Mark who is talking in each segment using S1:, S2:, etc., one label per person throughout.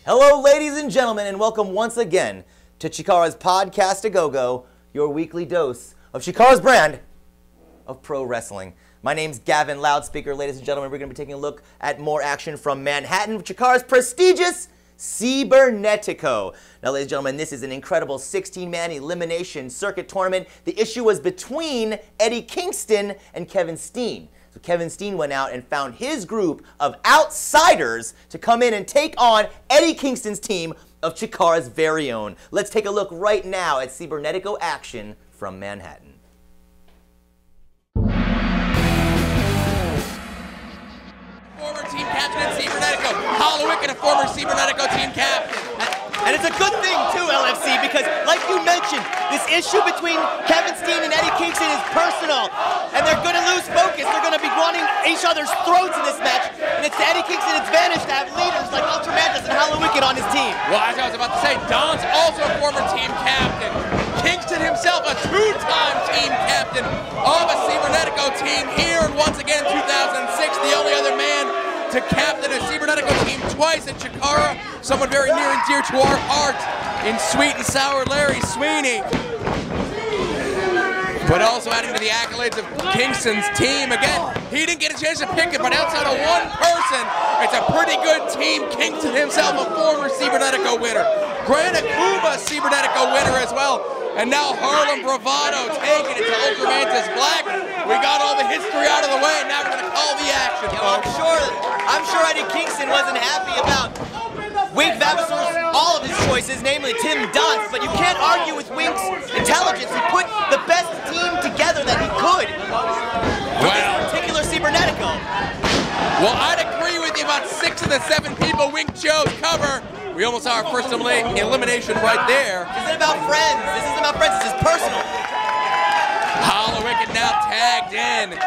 S1: Hello, ladies and gentlemen, and welcome once again to CHIKARA's Podcast-A-Go-Go, your weekly dose of CHIKARA's brand of pro wrestling. My name's Gavin Loudspeaker. Ladies and gentlemen, we're going to be taking a look at more action from Manhattan, CHIKARA's prestigious Cibernetico. Now, ladies and gentlemen, this is an incredible 16-man elimination circuit tournament. The issue was between Eddie Kingston and Kevin Steen. So Kevin Steen went out and found his group of outsiders to come in and take on Eddie Kingston's team of CHIKARA's very own. Let's take a look right now at Cibernetico action from Manhattan.
S2: Former team captain in Cibernetico, Hollowick, and a former Cibernetico team captain.
S1: And it's a good thing, too, LFC, because, like you mentioned, this issue between Kevin Steen and Eddie Kingston is personal, and they're going to lose focus. They're going to be running each other's throats in this match, and it's to Eddie Kingston's advantage to have leaders like Ultramantis and Hollowick on his team.
S2: Well, as I was about to say, Don's also a former team captain. Kingston himself, a two-time team captain of a Cibernetico team here, and once again, 2006, the only other man to captain a Cibernetico team twice at CHIKARA, someone very near and dear to our heart in Sweet and Sour Larry Sweeney. But also adding to the accolades of Kingston's team. Again, he didn't get a chance to pick it, but outside of one person, it's a pretty good team. Kingston himself, a former Cibernetico winner. Grant Akuma, Cibernetico winner as well. And now Harlem Bravado taking it to Ultramantis Black. We got all the history out of the way, and now we're going to call the action, folks.
S1: I'm sure Eddie Kingston wasn't happy about Wink Vavasor's all of his choices, namely Tim Dunst, but you can't argue with Wink's intelligence. He put the best team together that he could for this particular Cibernetico.
S2: Well, I'd agree with you about 6 of the 7 people Wink chose cover. We almost saw our first elimination right there.
S1: This isn't about friends. This isn't about friends. This is personal.
S2: Hollowick now tagged in.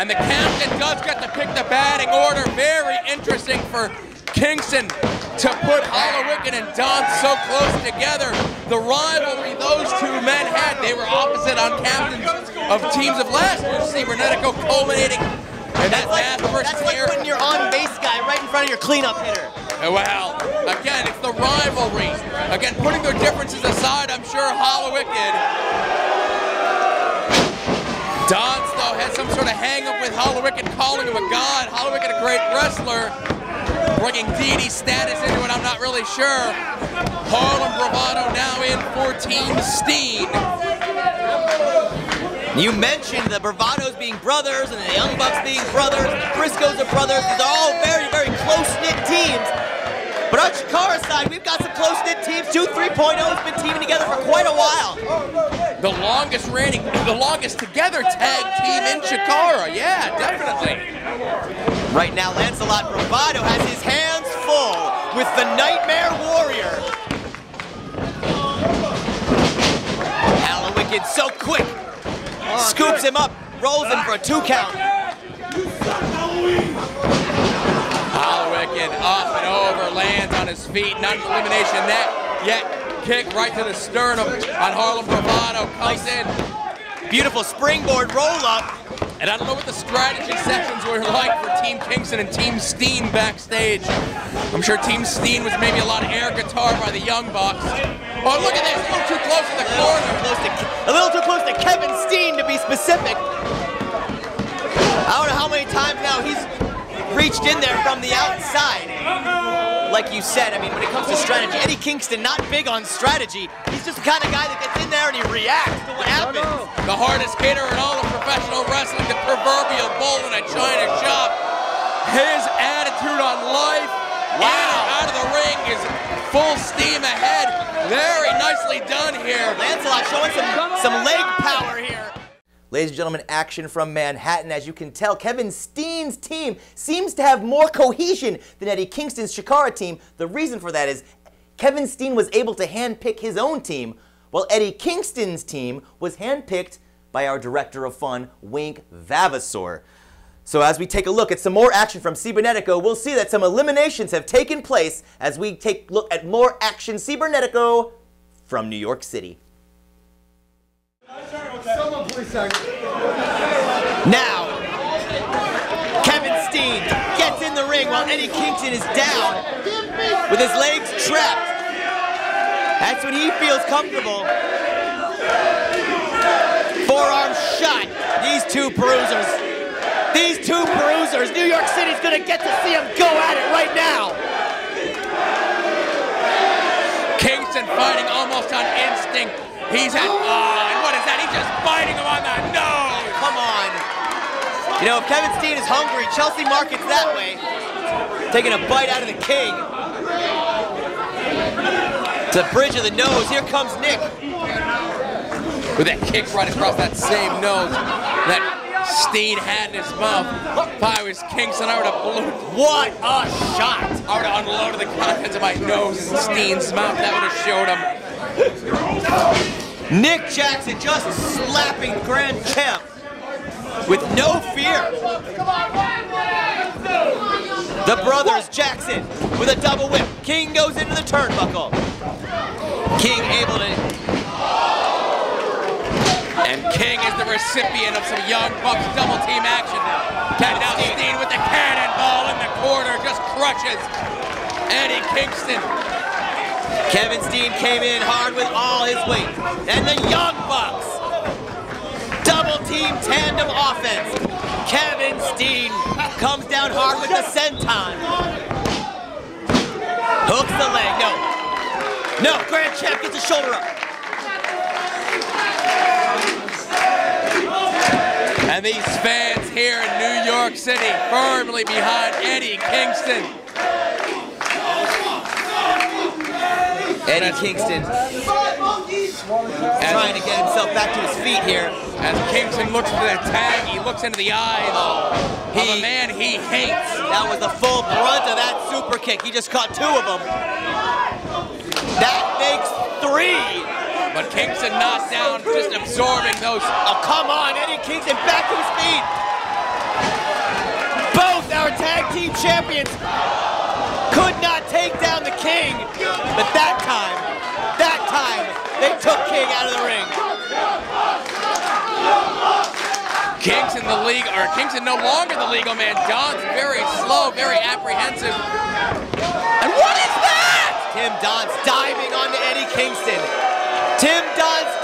S2: And the captain does get to pick the batting order. Very interesting for Kingston to put Hollowick and Don so close together. The rivalry those two men had, they were opposite on captains of teams of last year's Cibernetico, culminating in that
S1: that's like putting your on-base guy right in front of your cleanup hitter.
S2: Well, again, it's the rivalry. Again, putting their differences aside, I'm sure Hollowick did. Don's, though, has some sort of hang-up with Hollowick and calling him a god. Hollowick, a great wrestler, bringing deity status into it, I'm not really sure. Harlem Bravado now in for Team Steen.
S1: You mentioned the Bravados being brothers and the Young Bucks being brothers, and the Briscoes are brothers. These are all very, very close-knit teams. But on CHIKARA's side, we've got some close-knit teams. 2 3.0 has been teaming together for quite a while.
S2: The longest together tag team in CHIKARA. Yeah, definitely.
S1: Right now, Lancelot Bravado has his hands full with the Nightmare Warrior. Hollowick so quick. Scoops him up, rolls him for a 2 count.
S2: Hollowick up and over, lands on his feet, not an elimination net yet. Kick right to the sternum on Harlem Bravado, comes in.
S1: Beautiful springboard roll up.
S2: And I don't know what the strategy sessions were like for Team Kingston and Team Steen backstage. I'm sure Team Steen was maybe a lot of air guitar by the Young Bucks. Oh, look at this, a little too close to the corner.
S1: A little too close to Kevin Steen, to be specific. I don't know how many times now he's reached in there from the outside. Like you said, I mean, when it comes to strategy, Eddie Kingston not big on strategy. He's just the kind of guy that gets in there and he reacts to what happens.
S2: The hardest hitter in all of professional wrestling, the proverbial bull in a china shop. His attitude on life, out of the ring, is full steam ahead. Very nicely done here.
S1: Lancelot showing some leg power here. Ladies and gentlemen, action from Manhattan. As you can tell, Kevin Steen's team seems to have more cohesion than Eddie Kingston's CHIKARA team. The reason for that is Kevin Steen was able to handpick his own team, while Eddie Kingston's team was handpicked by our director of fun, Wink Vavasor. So as we take a look at some more action from Cibernetico, we'll see that some eliminations have taken place as we take a look at more action Cibernetico from New York City. Now, Kevin Steen gets in the ring ring while Eddie Kingston is down with his legs trapped. That's when he feels comfortable. Forearm shot. These two bruisers. New York City's gonna get to see them go at it right now.
S2: Kingston fighting almost on instinct. He's at, and what is that? He's just biting him on the nose.
S1: Come on. You know, if Kevin Steen is hungry, Chelsea Market's that way. Taking a bite out of the King. To the bridge of the nose, here comes Nick.
S2: With that kick right across that same nose that Steen had in his mouth. If I was Kingston, I would have blown.
S1: What a shot!
S2: I would have unloaded the contents of my nose in Steen's mouth. That would have showed him.
S1: Nick Jackson just slapping Grand Champ with no fear. The brothers Jackson with a double whip. King goes into the turnbuckle. King able to...
S2: And King is the recipient of some Young Bucks double team action. And now Steen with the cannonball in the corner just crushes Eddie Kingston.
S1: Kevin Steen came in hard with all his weight. And the Young Bucks. Double team tandem offense. Kevin Steen comes down hard with the senton. Hooks the leg. No, Grand Champ gets his shoulder up.
S2: And these fans here in New York City firmly behind Eddie Kingston.
S1: Eddie Kingston trying to get himself back to his feet here.
S2: As Kingston looks for the tag, he looks into the eyes of a man he hates.
S1: That was the full brunt of that super kick. He just caught two of them. That makes three.
S2: But Kingston not down, just absorbing those.
S1: Oh, come on, Eddie Kingston back to his feet. Both our tag team champions could not take down the King. But that time, they took King out of the ring.
S2: Kingston no longer the legal man. Don's very slow, very apprehensive. And what is that?
S1: Tim Don's diving onto Eddie Kingston. Tim Dunst.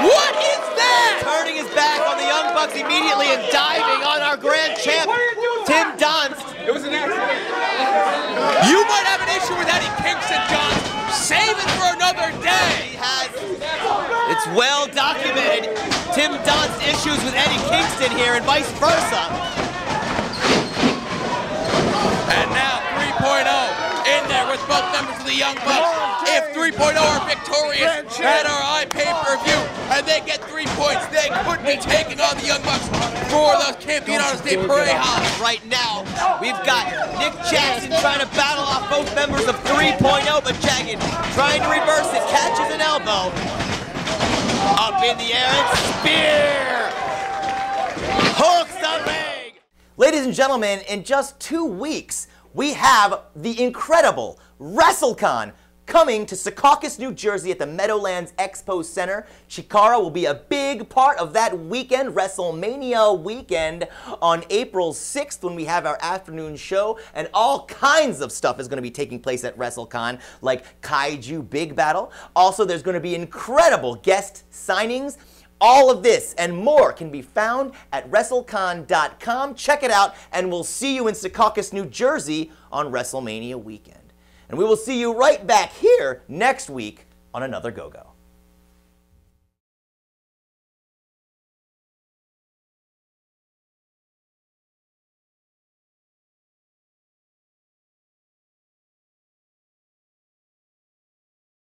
S2: What is that?
S1: Turning his back on the Young Bucks immediately and diving on our Grand Champ, Tim Dunst.
S2: It was an accident. You might have an issue with Eddie Kingston, John. Save it for another day.
S1: It's well documented. Tim Dunst's issues with Eddie Kingston here and vice versa.
S2: And now 3.0 in there with both members of the Young Bucks. If 3.0 are victorious at our pay-per-view and they get 3 points, they could be taking on the Young Bucks for the Campeonato de Parejas.
S1: Right now, we've got Nick Jackson trying to battle off both members of 3.0, but Jagged trying to reverse it, catches an elbow. Up in the air and spear! Hooks the leg! Ladies and gentlemen, in just 2 weeks, we have the incredible WrestleCon coming to Secaucus, New Jersey at the Meadowlands Expo Center. CHIKARA will be a big part of that weekend, WrestleMania weekend, on April 6th when we have our afternoon show, and all kinds of stuff is going to be taking place at WrestleCon, like Kaiju Big Battle. Also, there's going to be incredible guest signings. All of this and more can be found at WrestleCon.com. Check it out, and we'll see you in Secaucus, New Jersey on WrestleMania weekend. And we will see you right back here next week on another Go-Go.